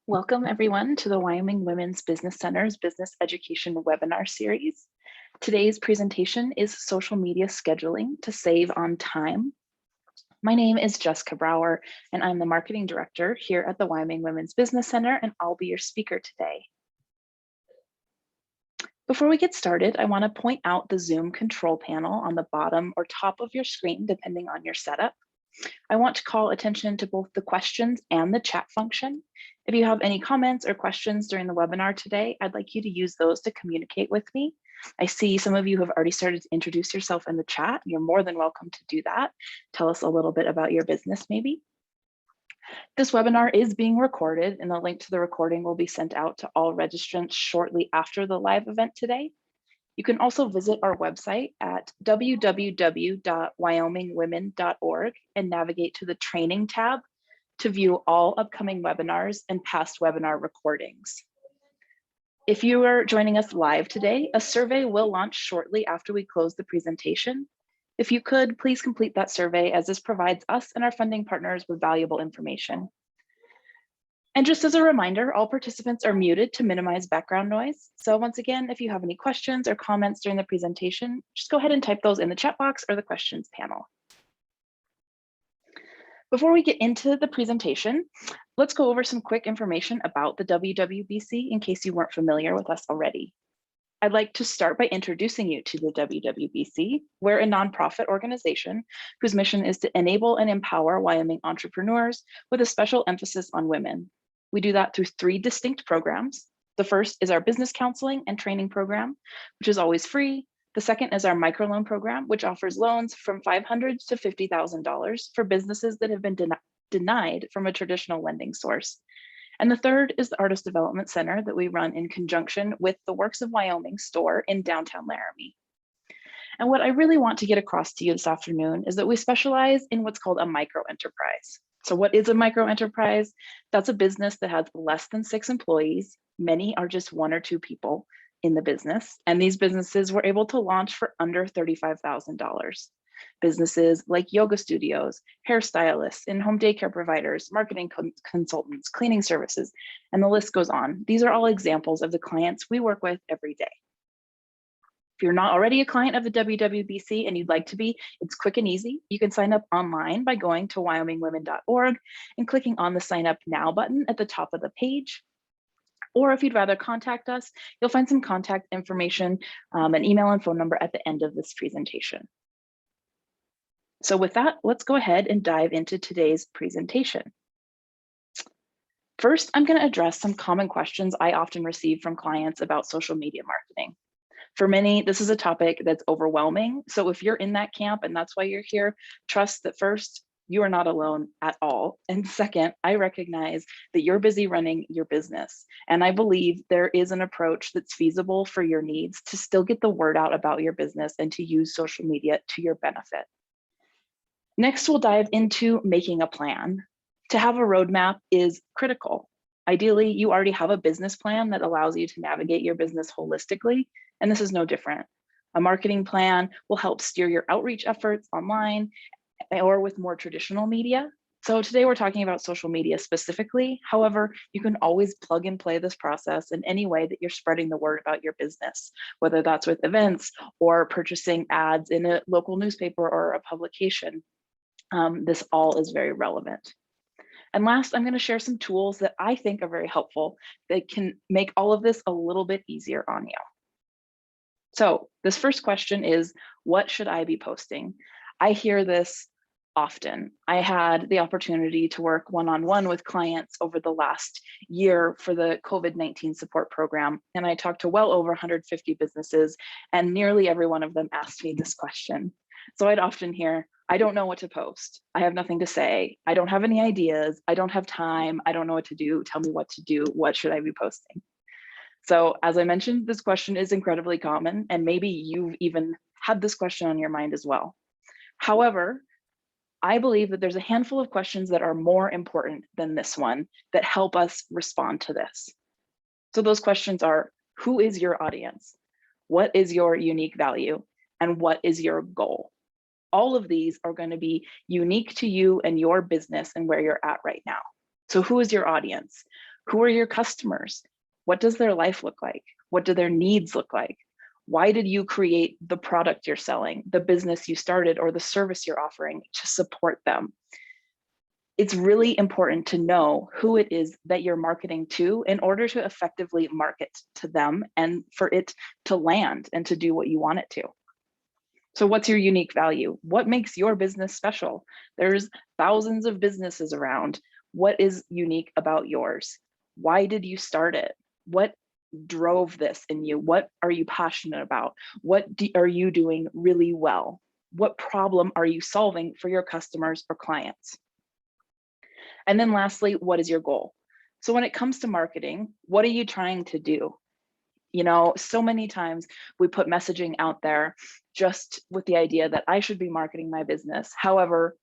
Welcome everyone to the Wyoming Women's Business Center's Business Education webinar series. Today's presentation is social media scheduling to save on time. My name is Jessica Brower, and I'm the marketing director here at the Wyoming Women's Business Center, and I'll be your speaker today. Before we get started, I want to point out the Zoom control panel on the bottom or top of your screen, depending on your setup. I want to call attention to both the questions and the chat function. If you have any comments or questions during the webinar today, I'd like you to use those to communicate with me. I see some of you have already started to introduce yourself in the chat. You're more than welcome to do that. Tell us a little bit about your business maybe. This webinar is being recorded, and a link to the recording will be sent out to all registrants shortly after the live event today. You can also visit our website at www.wyomingwomen.org and navigate to the training tab to view all upcoming webinars and past webinar recordings. If you are joining us live today, a survey will launch shortly after we close the presentation. If you could, please complete that survey, as this provides us and our funding partners with valuable information. And just as a reminder, all participants are muted to minimize background noise. So once again, if you have any questions or comments during the presentation, just go ahead and type those in the chat box or the questions panel. Before we get into the presentation, let's go over some quick information about the WWBC in case you weren't familiar with us already. I'd like to start by introducing you to the WWBC. We're a nonprofit organization whose mission is to enable and empower Wyoming entrepreneurs with a special emphasis on women. We do that through 3 distinct programs. The first is our business counseling and training program, which is always free. The second is our microloan program, which offers loans from $500 to $50,000 for businesses that have been denied from a traditional lending source. And the third is the Artist Development Center that we run in conjunction with the Works of Wyoming store in downtown Laramie. And what I really want to get across to you this afternoon is that we specialize in what's called a micro enterprise. So what is a micro enterprise? That's a business that has less than 6 employees. Many are just 1 or 2 people in the business. And these businesses were able to launch for under $35,000. Businesses like yoga studios, hairstylists, in-home daycare providers, marketing consultants, cleaning services, and the list goes on. These are all examples of the clients we work with every day. If you're not already a client of the WWBC and you'd like to be, it's quick and easy. You can sign up online by going to wyomingwomen.org and clicking on the Sign Up Now button at the top of the page. Or if you'd rather contact us, you'll find some contact information, an email and phone number at the end of this presentation. So with that, let's go ahead and dive into today's presentation. First, I'm going to address some common questions I often receive from clients about social media marketing. For many, this is a topic that's overwhelming. So if you're in that camp and that's why you're here, trust that first, you are not alone at all. And second, I recognize that you're busy running your business. And I believe there is an approach that's feasible for your needs to still get the word out about your business and to use social media to your benefit. Next, we'll dive into making a plan. To have a roadmap is critical. Ideally, you already have a business plan that allows you to navigate your business holistically, and this is no different. A marketing plan will help steer your outreach efforts online or with more traditional media. So today we're talking about social media specifically. However, you can always plug and play this process in any way that you're spreading the word about your business, whether that's with events or purchasing ads in a local newspaper or a publication. This all is very relevant. And last, I'm going to share some tools that I think are very helpful that can make all of this a little bit easier on you. So this first question is, what should I be posting? I hear this often. I had the opportunity to work one-on-one with clients over the last year for the COVID-19 support program, and I talked to well over 150 businesses, and nearly every one of them asked me this question. So I'd often hear, I don't know what to post. I have nothing to say. I don't have any ideas. I don't have time. I don't know what to do. Tell me what to do. What should I be posting? So as I mentioned, this question is incredibly common, and maybe you've even had this question on your mind as well. However, I believe that there's a handful of questions that are more important than this one that help us respond to this. So those questions are, who is your audience? What is your unique value? And what is your goal? All of these are going to be unique to you and your business and where you're at right now. So who is your audience? Who are your customers? What does their life look like? What do their needs look like? Why did you create the product you're selling, the business you started, or the service you're offering to support them? It's really important to know who it is that you're marketing to in order to effectively market to them and for it to land and to do what you want it to. So what's your unique value? What makes your business special? There's thousands of businesses around. What is unique about yours? Why did you start it? What drove this in you? What are you passionate about? What are you doing really well? What problem are you solving for your customers or clients? And then lastly, what is your goal? So when it comes to marketing, what are you trying to do? You know, so many times we put messaging out there just with the idea that I should be marketing my business. However,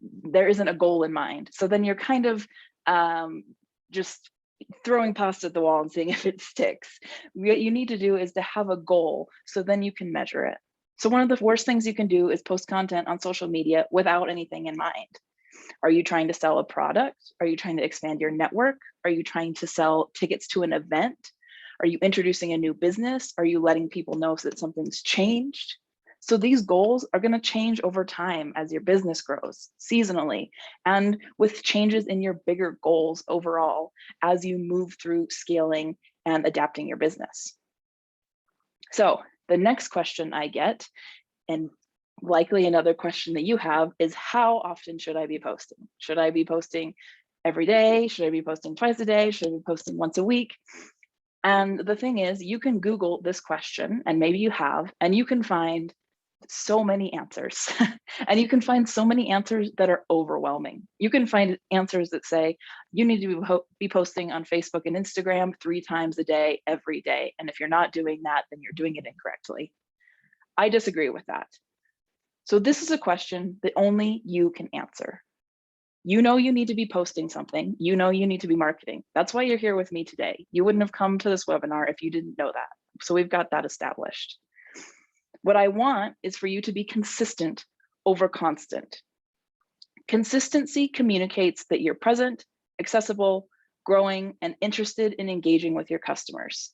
there isn't a goal in mind. So then you're kind of just throwing pasta at the wall and seeing if it sticks. What you need to do is to have a goal so then you can measure it. So one of the worst things you can do is post content on social media without anything in mind. Are you trying to sell a product? Are you trying to expand your network? Are you trying to sell tickets to an event? Are you introducing a new business? Are you letting people know that something's changed? So these goals are going to change over time as your business grows, seasonally, and with changes in your bigger goals overall as you move through scaling and adapting your business. So the next question I get, and likely another question that you have, is how often should I be posting? Should I be posting every day? Should I be posting twice a day? Should I be posting once a week? And the thing is, you can Google this question, and maybe you have, and you can find so many answers. And you can find so many answers that are overwhelming. You can find answers that say, you need to be posting on Facebook and Instagram 3 times a day, every day. And if you're not doing that, then you're doing it incorrectly. I disagree with that. So this is a question that only you can answer. You know you need to be posting something. You know you need to be marketing. That's why you're here with me today. You wouldn't have come to this webinar if you didn't know that. So we've got that established. What I want is for you to be consistent over constant. Consistency communicates that you're present, accessible, growing, and interested in engaging with your customers.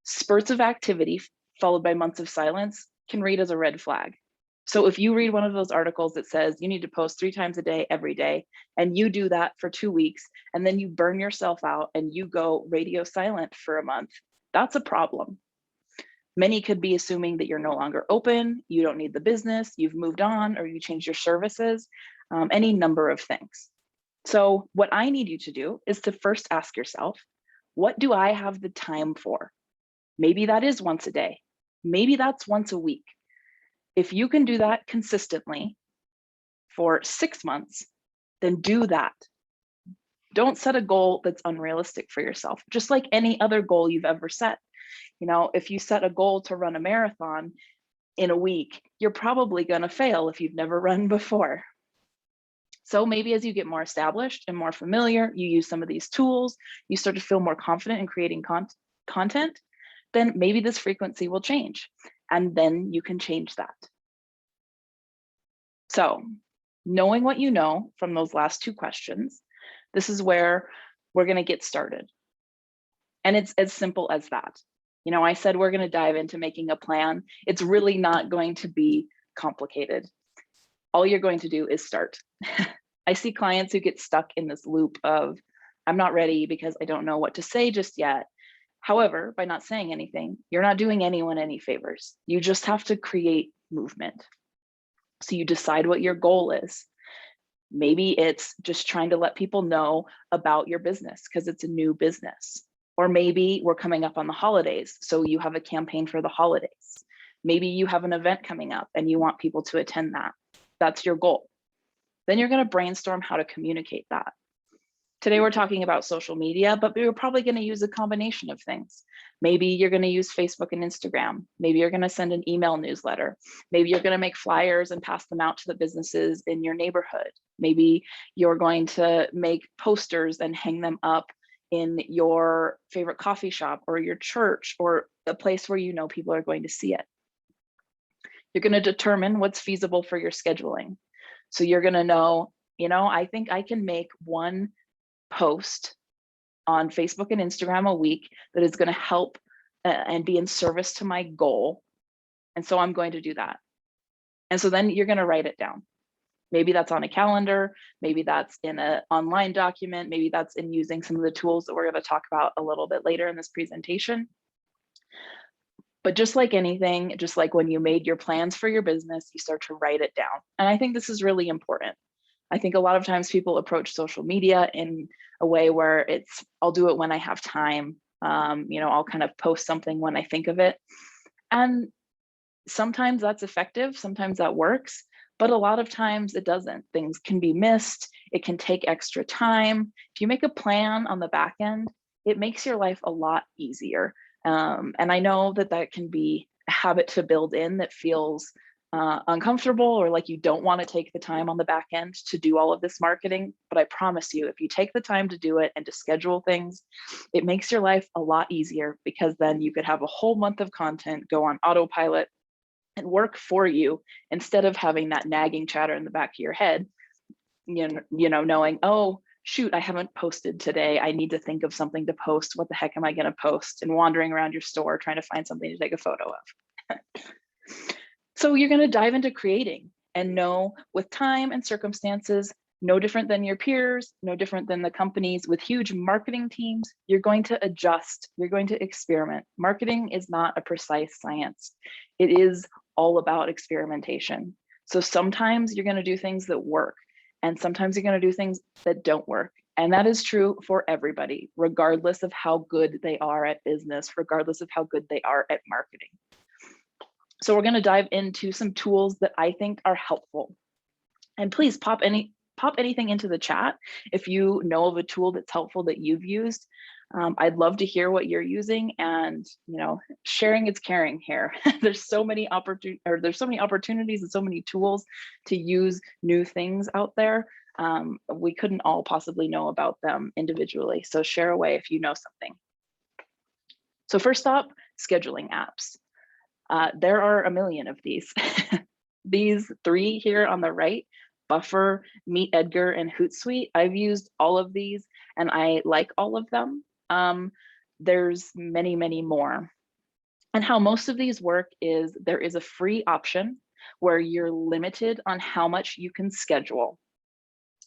Spurts of activity followed by months of silence can read as a red flag. So if you read one of those articles that says you need to post 3 times a day, every day, and you do that for 2 weeks, and then you burn yourself out and you go radio silent for a month, that's a problem. Many could be assuming that you're no longer open, you don't need the business, you've moved on, or you changed your services, any number of things. So what I need you to do is to first ask yourself, what do I have the time for? Maybe that is once a day. Maybe that's once a week. If you can do that consistently for 6 months, then do that. Don't set a goal that's unrealistic for yourself, just like any other goal you've ever set. You know, if you set a goal to run a marathon in a week, you're probably going to fail if you've never run before. So maybe as you get more established and more familiar, you use some of these tools, you start to feel more confident in creating content, then maybe this frequency will change, and then you can change that. So knowing what you know from those last 2 questions, this is where we're going to get started. And it's as simple as that. You know, I said we're going to dive into making a plan. It's really not going to be complicated. All you're going to do is start. I see clients who get stuck in this loop of, I'm not ready because I don't know what to say just yet. However, by not saying anything, you're not doing anyone any favors. You just have to create movement. So you decide what your goal is. Maybe it's just trying to let people know about your business because it's a new business. Or maybe we're coming up on the holidays, so you have a campaign for the holidays. Maybe you have an event coming up and you want people to attend that. That's your goal. Then you're going to brainstorm how to communicate that. Today we're talking about social media, but we're probably going to use a combination of things. Maybe you're going to use Facebook and Instagram. Maybe you're going to send an email newsletter. Maybe you're going to make flyers and pass them out to the businesses in your neighborhood. Maybe you're going to make posters and hang them up in your favorite coffee shop or your church or a place where you know people are going to see it. You're going to determine what's feasible for your scheduling. So you're going to know, you know, I think I can make one post on Facebook and Instagram a week that is going to help and be in service to my goal. And so I'm going to do that. And so then you're going to write it down. Maybe that's on a calendar, maybe that's in an online document, maybe that's in using some of the tools that we're going to talk about a little bit later in this presentation. But just like anything, just like when you made your plans for your business, you start to write it down. And I think this is really important. I think a lot of times people approach social media in a way where it's, I'll do it when I have time. I'll kind of post something when I think of it. And sometimes that's effective, sometimes that works, but a lot of times it doesn't. Things can be missed, it can take extra time. If you make a plan on the back end, it makes your life a lot easier. And I know that that can be a habit to build in that feels uncomfortable, or like you don't want to take the time on the back end to do all of this marketing. But I promise you, if you take the time to do it and to schedule things, it makes your life a lot easier, because then you could have a whole month of content go on autopilot and work for you, instead of having that nagging chatter in the back of your head, knowing, oh, shoot, I haven't posted today. I need to think of something to post. What the heck am I going to post? And wandering around your store trying to find something to take a photo of. So you're going to dive into creating, and know with time and circumstances, no different than your peers, no different than the companies with huge marketing teams, you're going to adjust, you're going to experiment. Marketing is not a precise science. It is all about experimentation. So sometimes you're going to do things that work, and sometimes you're going to do things that don't work. And that is true for everybody, regardless of how good they are at business, regardless of how good they are at marketing. So we're going to dive into some tools that I think are helpful. And please pop anything into the chat if you know of a tool that's helpful that you've used. I'd love to hear what you're using, and sharing is caring here. There's so many opportunities and so many tools to use new things out there. We couldn't all possibly know about them individually. So share away if you know something. So first up, scheduling apps. There are a million of these. These three here on the right, Buffer, Meet Edgar, and Hootsuite. I've used all of these and I like all of them. There's many, many more. And how most of these work is there is a free option where you're limited on how much you can schedule.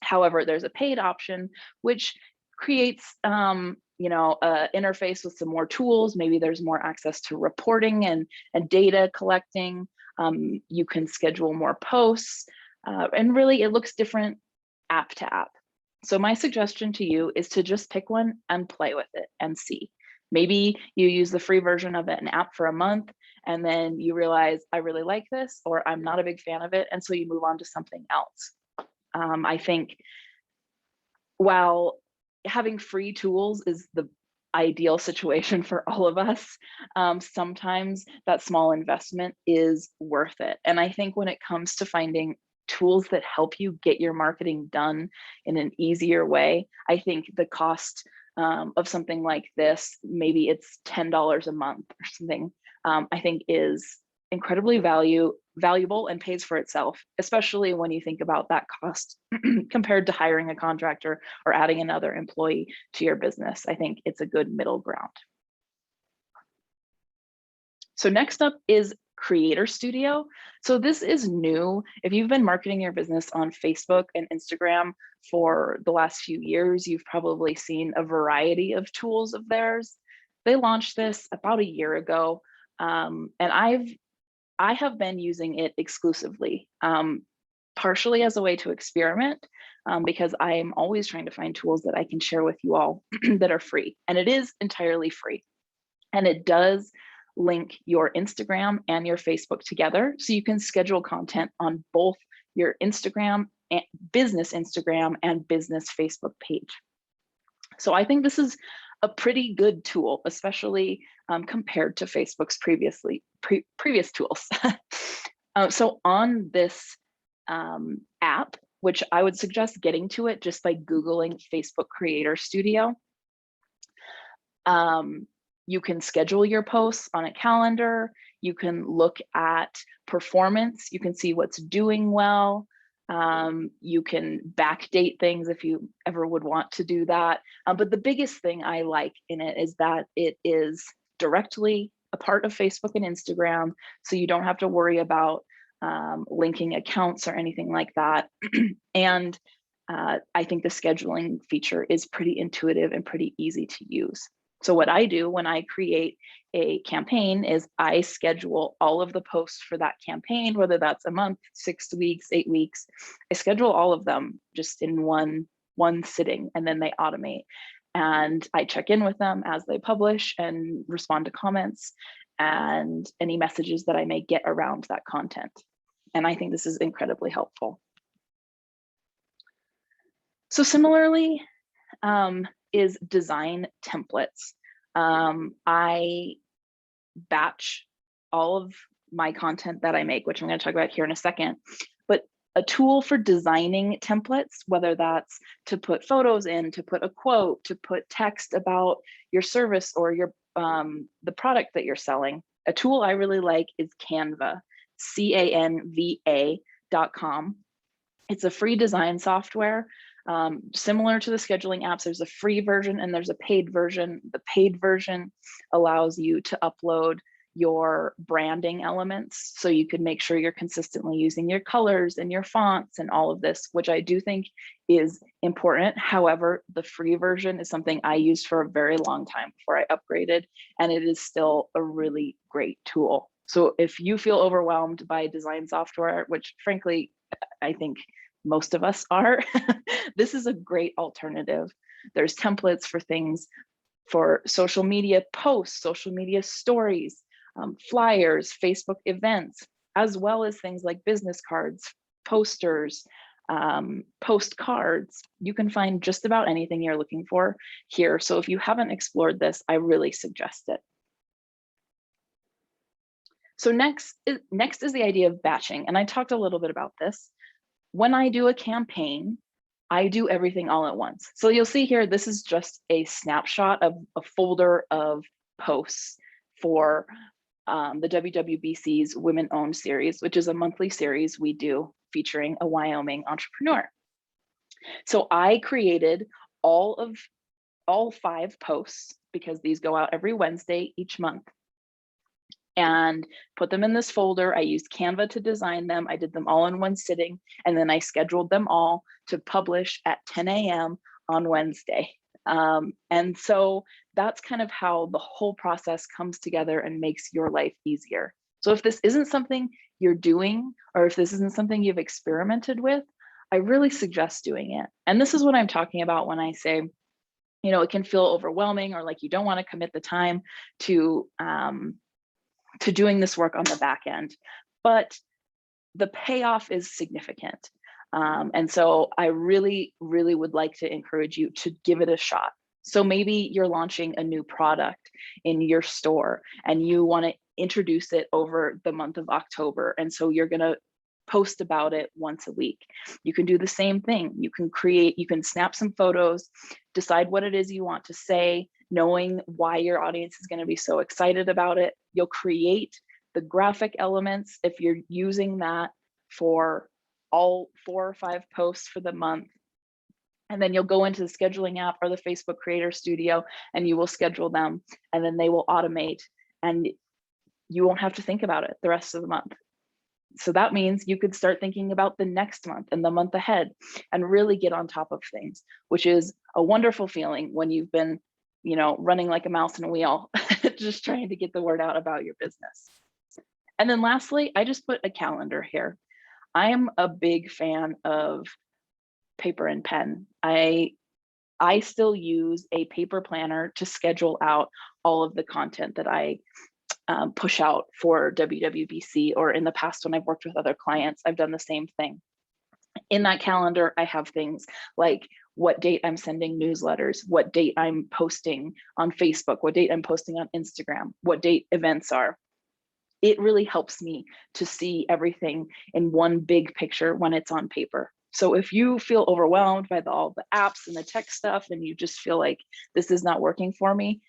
However, there's a paid option, which creates an interface with some more tools. Maybe there's more access to reporting and data collecting. You can schedule more posts, and really it looks different app to app. So my suggestion to you is to just pick one and play with it and see. Maybe you use the free version of an app for a month, and then you realize, I really like this, or I'm not a big fan of it, and so you move on to something else. I think while having free tools is the ideal situation for all of us, sometimes that small investment is worth it. And I think when it comes to finding tools that help you get your marketing done in an easier way, I think the cost of something like this, maybe it's $10 a month or something, I think is incredibly valuable and pays for itself, especially when you think about that cost compared to hiring a contractor or adding another employee to your business. I think it's a good middle ground. So next up is Creator Studio. So this is new. If you've been marketing your business on Facebook and Instagram for the last few years, you've probably seen a variety of tools of theirs. They launched this about a year ago, and I have been using it exclusively, partially as a way to experiment, because I am always trying to find tools that I can share with you all that are free, and it is entirely free. And it does link your Instagram and your Facebook together, so you can schedule content on both your Instagram and business Instagram and business Facebook page. So I think this is a pretty good tool, especially compared to Facebook's previous tools. So on this app, which I would suggest getting to it just by Googling Facebook Creator Studio, you can schedule your posts on a calendar. You can look at performance. You can see what's doing well. You can backdate things if you ever would want to do that. But the biggest thing I like in it is that it is directly a part of Facebook and Instagram, so you don't have to worry about linking accounts or anything like that. And I think the scheduling feature is pretty intuitive and pretty easy to use. So what I do when I create a campaign is I schedule all of the posts for that campaign, whether that's a month, 6 weeks, 8 weeks. I schedule all of them just in one sitting, and then they automate. And I check in with them as they publish and respond to comments and any messages that I may get around that content. And I think this is incredibly helpful. So similarly, is design templates. I batch all of my content that I make, which I'm going to talk about here in a second. But a tool for designing templates, whether that's to put photos in, to put a quote, to put text about your service or your the product that you're selling. A tool I really like is Canva, Canva.com. It's a free design software. Similar to the scheduling apps, there's a free version and there's a paid version. The paid version allows you to upload your branding elements, so you can make sure you're consistently using your colors and your fonts and all of this, which I do think is important. However, the free version is something I used for a very long time before I upgraded, and it is still a really great tool. So if you feel overwhelmed by design software, which frankly, I think most of us are, this is a great alternative. There's templates for things for social media posts, social media stories, flyers, Facebook events, as well as things like business cards, posters, postcards. You can find just about anything you're looking for here. So if you haven't explored this, I really suggest it. So next is the idea of batching. And I talked a little bit about this. When I do a campaign, I do everything all at once. So you'll see here, this is just a snapshot of a folder of posts for the WWBC's Women Owned series, which is a monthly series we do featuring a Wyoming entrepreneur. So I created all 5 posts, because these go out every Wednesday each month, and put them in this folder. I used Canva to design them. I did them all in one sitting, and then I scheduled them all to publish at 10 a.m. on Wednesday. And so that's kind of how the whole process comes together and makes your life easier. So if this isn't something you're doing, or if this isn't something you've experimented with, I really suggest doing it. And this is what I'm talking about when I say, you know, it can feel overwhelming, or like you don't want to commit the time to doing this work on the back end, but the payoff is significant. And so I really, really would like to encourage you to give it a shot. So maybe you're launching a new product in your store and you want to introduce it over the month of October. And so you're going to post about it once a week. You can do the same thing. You can snap some photos, decide what it is you want to say, knowing why your audience is going to be so excited about it. You'll create the graphic elements if you're using that for all 4 or 5 posts for the month. And then you'll go into the scheduling app or the Facebook Creator Studio and you will schedule them, and then they will automate and you won't have to think about it the rest of the month. So that means you could start thinking about the next month and the month ahead and really get on top of things, which is a wonderful feeling when you've been, you know, running like a mouse in a wheel, just trying to get the word out about your business. And then lastly, I just put a calendar here. I am a big fan of paper and pen. I still use a paper planner to schedule out all of the content that I push out for WWBC, or in the past when I've worked with other clients, I've done the same thing. In that calendar, I have things like what date I'm sending newsletters, what date I'm posting on Facebook, what date I'm posting on Instagram, what date events are. It really helps me to see everything in one big picture when it's on paper. So if you feel overwhelmed by all the apps and the tech stuff, and you just feel like this is not working for me,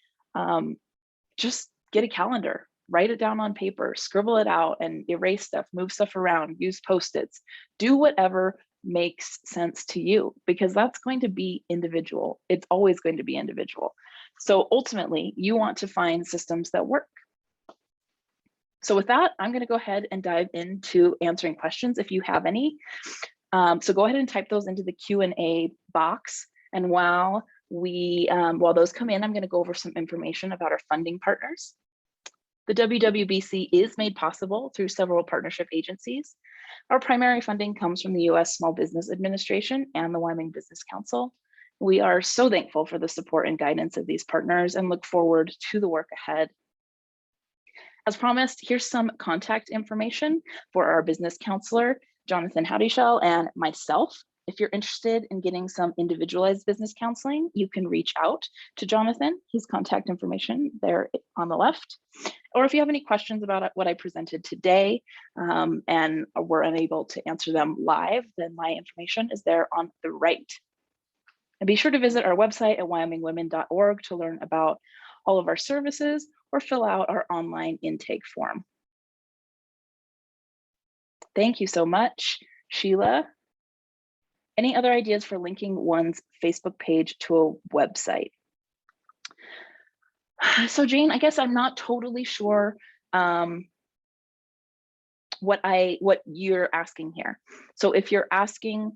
just get a calendar. write it down on paper, scribble it out and erase stuff, move stuff around, use Post-its, do whatever makes sense to you, because that's going to be individual. It's always going to be individual. So ultimately, you want to find systems that work. So with that, I'm going to go ahead and dive into answering questions if you have any. So go ahead and type those into the Q&A box. And while those come in, I'm going to go over some information about our funding partners. The WWBC is made possible through several partnership agencies. Our primary funding comes from the U.S. Small Business Administration and the Wyoming Business Council. We are so thankful for the support and guidance of these partners and look forward to the work ahead. As promised, here's some contact information for our business counselor, Jonathan Howdyshell, and myself. If you're interested in getting some individualized business counseling, you can reach out to Jonathan. His contact information there on the left. Or if you have any questions about what I presented today and were unable to answer them live, then my information is there on the right. And be sure to visit our website at wyomingwomen.org to learn about all of our services or fill out our online intake form. Thank you so much, Sheila. Any other ideas for linking one's Facebook page to a website? So Jane, I guess I'm not totally sure what you're asking here. So if you're asking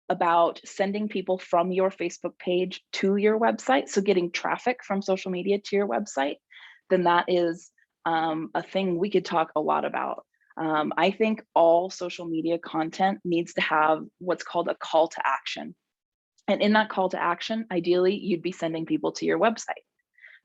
about sending people from your Facebook page to your website, so getting traffic from social media to your website, then that is a thing we could talk a lot about. I think all social media content needs to have what's called a call to action. And in that call to action, ideally, you'd be sending people to your website.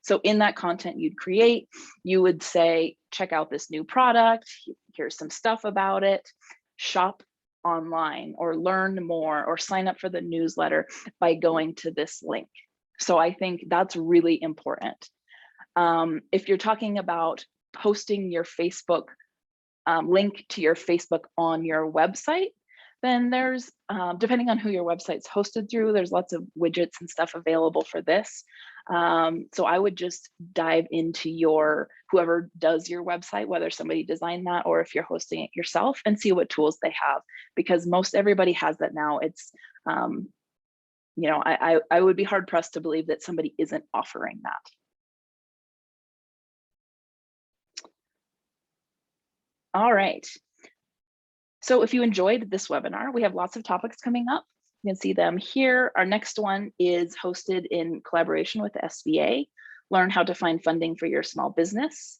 So in that content you'd create, you would say, check out this new product, here's some stuff about it, shop online, or learn more, or sign up for the newsletter by going to this link. So I think that's really important. If you're talking about posting your Facebook link to your Facebook on your website, then there's, depending on who your website's hosted through, there's lots of widgets and stuff available for this. So I would just dive into whoever does your website, whether somebody designed that or if you're hosting it yourself, and see what tools they have, because most everybody has that now. It's, I would be hard pressed to believe that somebody isn't offering that. All right. So if you enjoyed this webinar, we have lots of topics coming up. You can see them here. Our next one is hosted in collaboration with the SBA, Learn How to Find Funding for Your Small Business.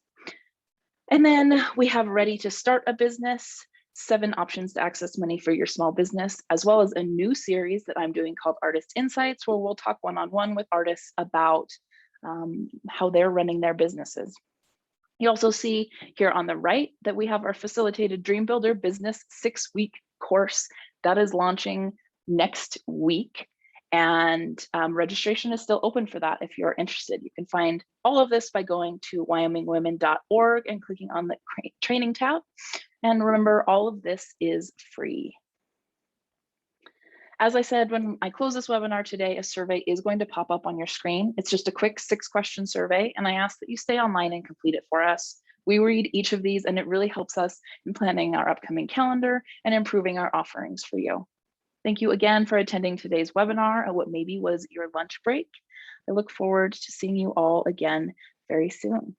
And then we have Ready to Start a Business, 7 options to access money for your small business, as well as a new series that I'm doing called Artist Insights, where we'll talk one-on-one with artists about how they're running their businesses. You also see here on the right that we have our Facilitated Dream Builder Business 6-week course that is launching next week. And registration is still open for that if you're interested. You can find all of this by going to wyomingwomen.org and clicking on the training tab. And remember, all of this is free. As I said, when I close this webinar today, a survey is going to pop up on your screen. It's just a quick 6-question survey, and I ask that you stay online and complete it for us. We read each of these, and it really helps us in planning our upcoming calendar and improving our offerings for you. Thank you again for attending today's webinar at what maybe was your lunch break. I look forward to seeing you all again very soon.